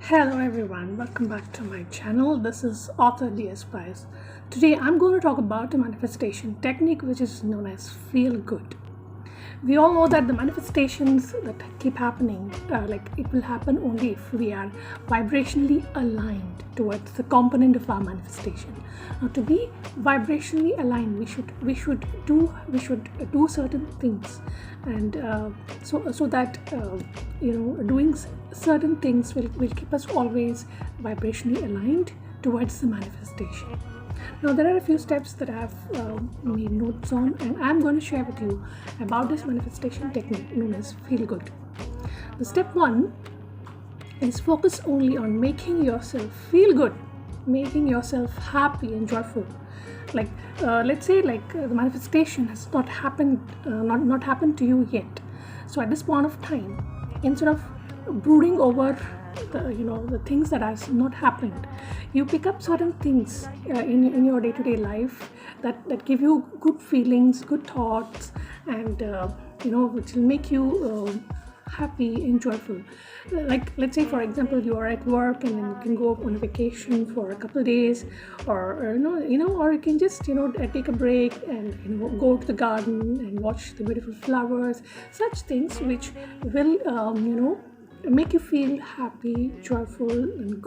Hello everyone, welcome back to my channel. This is author DS Price. Today I'm going to talk about a manifestation technique which is known as feel good. We all know that the manifestations that keep happening, it will happen only if we are vibrationally aligned towards the component of our manifestation. Now, to be vibrationally aligned, we should do certain things, and so that doing certain things will keep us always vibrationally aligned towards the manifestation. Now, there are a few steps that I have made notes on, and I'm going to share with you about this manifestation technique known as feel good. The step one is focus only on making yourself feel good, making yourself happy and joyful. Let's say the manifestation has not happened to you yet. So at this point of time, instead of brooding over the things that has not happened, you pick up certain things in your day-to-day life that give you good feelings, good thoughts, and which will make you happy and joyful. Like, let's say for example, you are at work and then you can go on a vacation for a couple of days, or you can just take a break and go to the garden and watch the beautiful flowers. Such things which will make you feel happy, joyful, and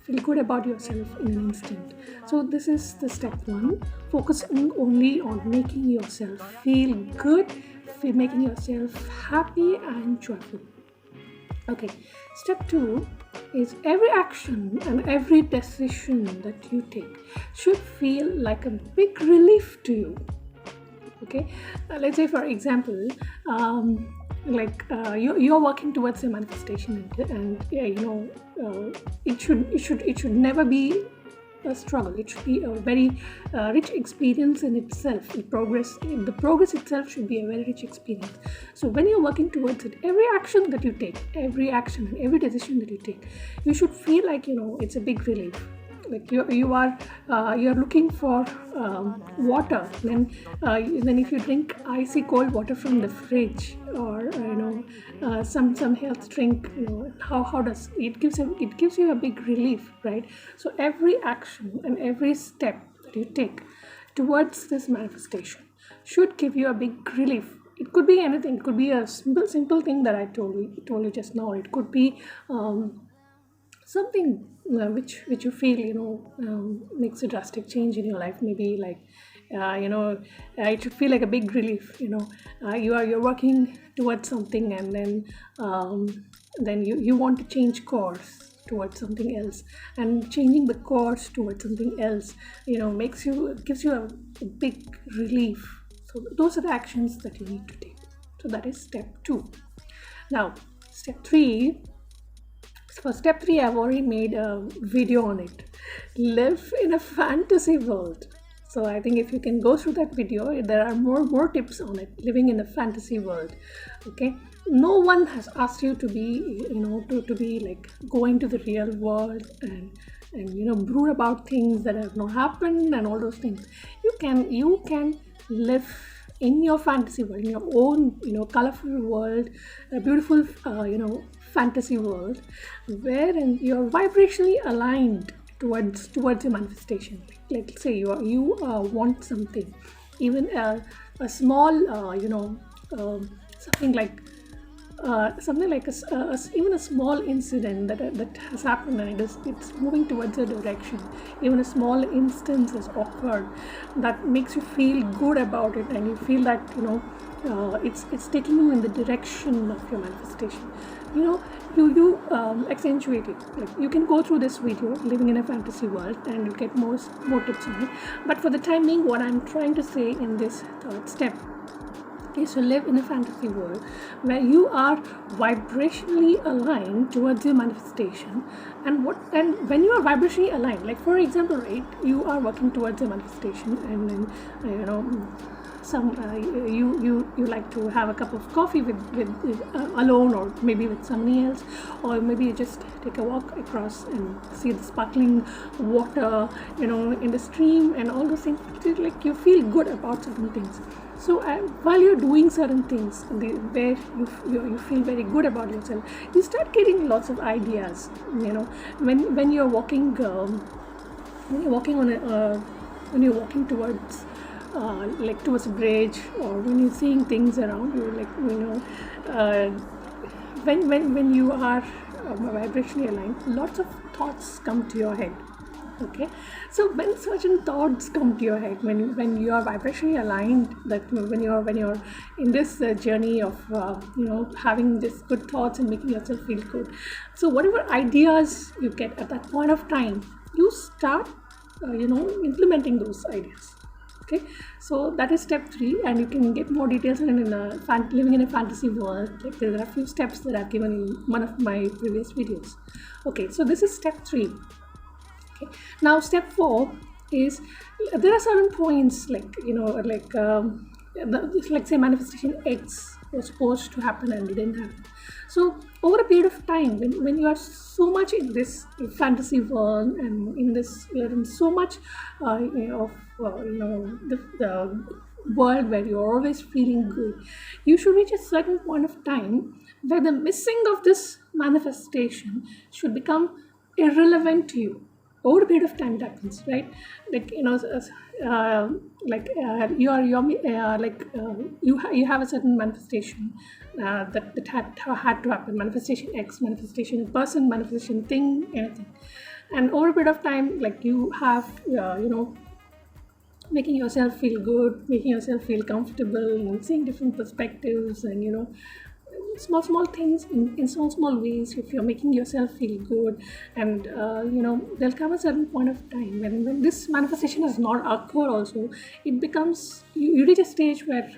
feel good about yourself in an instant. So this is the step one, focusing only on making yourself feel good, making yourself happy and joyful. Okay, step two is every action and every decision that you take should feel like a big relief to you. Okay, let's say for example, you're working towards a manifestation, and it should never be a struggle. It should be a very rich experience in itself. The progress itself should be a very rich experience. So when you're working towards it, every action that you take, every action and every decision that you take, you should feel like it's a big relief. Like you're looking for water, then if you drink icy cold water from the fridge, or some health drink, how does it gives you a big relief, right? So every action and every step that you take towards this manifestation should give you a big relief. It could be anything. It could be a simple thing that I told you just now. It could be something which you feel makes a drastic change in your life. Maybe it should feel like a big relief. You're working towards something, and then you want to change course towards something else, and changing the course towards something else gives you a big relief. So those are the actions that you need to take. So that is step two. Now, step three. For step three, I've already made a video on it. Live in a fantasy world. So I think if you can go through that video, there are more tips on it. Living in a fantasy world. Okay. No one has asked you to be, to be like going to the real world and brood about things that have not happened and all those things. You can live in your fantasy world, in your own colorful world, a beautiful fantasy world, wherein you're vibrationally aligned towards your manifestation. Like say you want something, even a small something like even a small incident that has happened, and it's moving towards a direction. Even a small instance has occurred that makes you feel good about it, and you feel that it's taking you in the direction of your manifestation. You accentuate it. Like, you can go through this video, living in a fantasy world, and you get more tips on it. But for the time being, what I'm trying to say in this third step is to live in a fantasy world where you are vibrationally aligned towards your manifestation. And when you are vibrationally aligned, like for example, right, you are working towards your manifestation, and then you like to have a cup of coffee with alone, or maybe with somebody else, or maybe you just take a walk across and see the sparkling water in the stream and all those things. Like, you feel good about certain things. So while you're doing certain things where you feel very good about yourself, you start getting lots of ideas. When you're walking, when you're walking on a when you're walking towards like towards a bridge, or when you're seeing things around you, like uh, when you are vibrationally aligned, lots of thoughts come to your head. Okay, so when certain thoughts come to your head, when you are vibrationally aligned, that when you're in this journey of having this good thoughts and making yourself feel good, so whatever ideas you get at that point of time, you start implementing those ideas. Okay, so that is step 3, and you can get more details in living in a fantasy world. Like, there are a few steps that I've given in one of my previous videos. Okay, so this is step 3. Okay, now step 4 is, there are certain points, like say manifestation X was supposed to happen and didn't happen. So over a period of time, when you are so much in this fantasy world, and you're in so much the world where you're always feeling good, you should reach a certain point of time where the missing of this manifestation should become irrelevant to you. Over a period of time, it happens, right? Like, you have a certain manifestation that had to happen. Manifestation X, manifestation person, manifestation thing, anything. And over a period of time, like, you have making yourself feel good, making yourself feel comfortable, and seeing different perspectives, and small things in small ways. If you're making yourself feel good, and there'll come a certain point of time when this manifestation has not occurred also, it becomes, you reach a stage where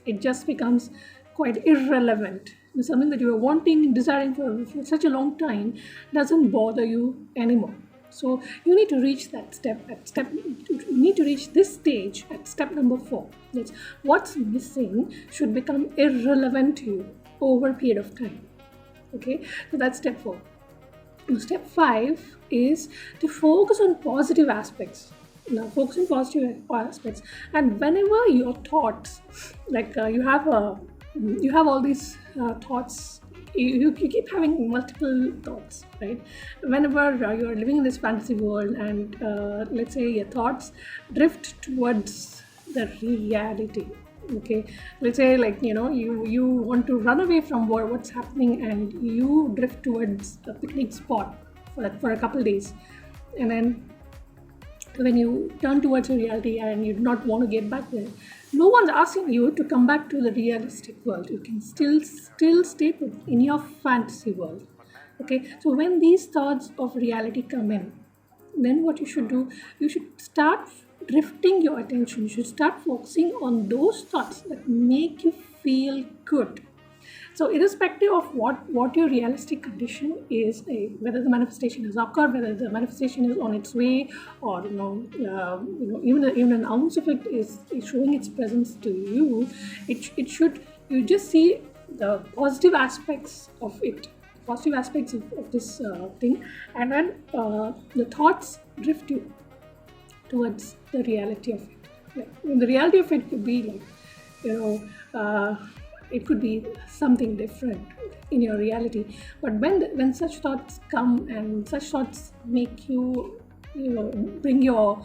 it just becomes quite irrelevant. Something that you were wanting, desiring for such a long time doesn't bother you anymore. So you need to reach that you need to reach this stage at step number 4. That's what's missing should become irrelevant to you over a period of time. Okay, so that's step 4. Step 5 is to focus on positive aspects. Now, focus on positive aspects, and whenever your thoughts, like you have all these thoughts, you keep having multiple thoughts, right? Whenever you're living in this fantasy world, and let's say your thoughts drift towards the reality. Okay, let's say, like, you want to run away from what's happening, and you drift towards a picnic spot for a couple days, and then when you turn towards your reality and you do not want to get back there, no one's asking you to come back to the realistic world. You can still stay put in your fantasy world. Okay, so when these thoughts of reality come in, then what you should do, you should start drifting your attention. You should start focusing on those thoughts that make you feel good. So irrespective of what your realistic condition is, whether the manifestation has occurred, whether the manifestation is on its way, or even an ounce of it is showing its presence to you, it should, you just see the positive aspects of it, positive aspects of this thing, and then the thoughts drift you towards the reality of it. Like, the reality of it could be like, it could be something different in your reality. But when such thoughts come, and such thoughts make you, bring your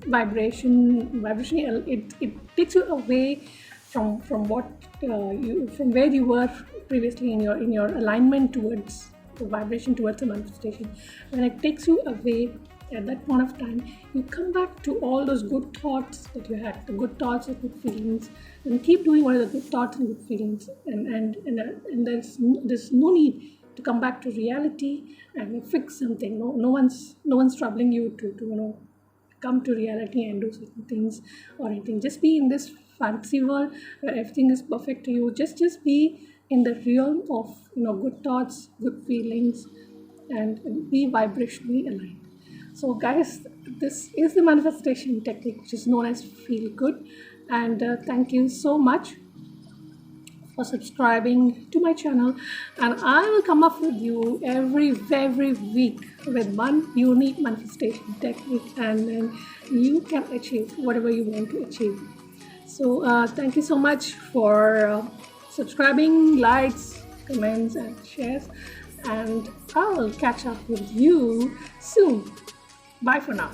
vibration, it takes you away from what from where you were previously in your alignment towards the vibration, towards the manifestation. When it takes you away, at that point of time, you come back to all those good thoughts that you had, the good thoughts and good feelings, and keep doing what are the good thoughts and good feelings. And there's no need to come back to reality and fix something. No one's troubling you to come to reality and do certain things or anything. Just be in this fantasy world where everything is perfect to you. Just be in the realm of good thoughts, good feelings, and be vibrationally aligned. So guys, this is the manifestation technique, which is known as Feel Good. And thank you so much for subscribing to my channel, and I will come up with you every week with one unique manifestation technique, and then you can achieve whatever you want to achieve. So thank you so much for subscribing, likes, comments, and shares, and I'll catch up with you soon. Bye for now.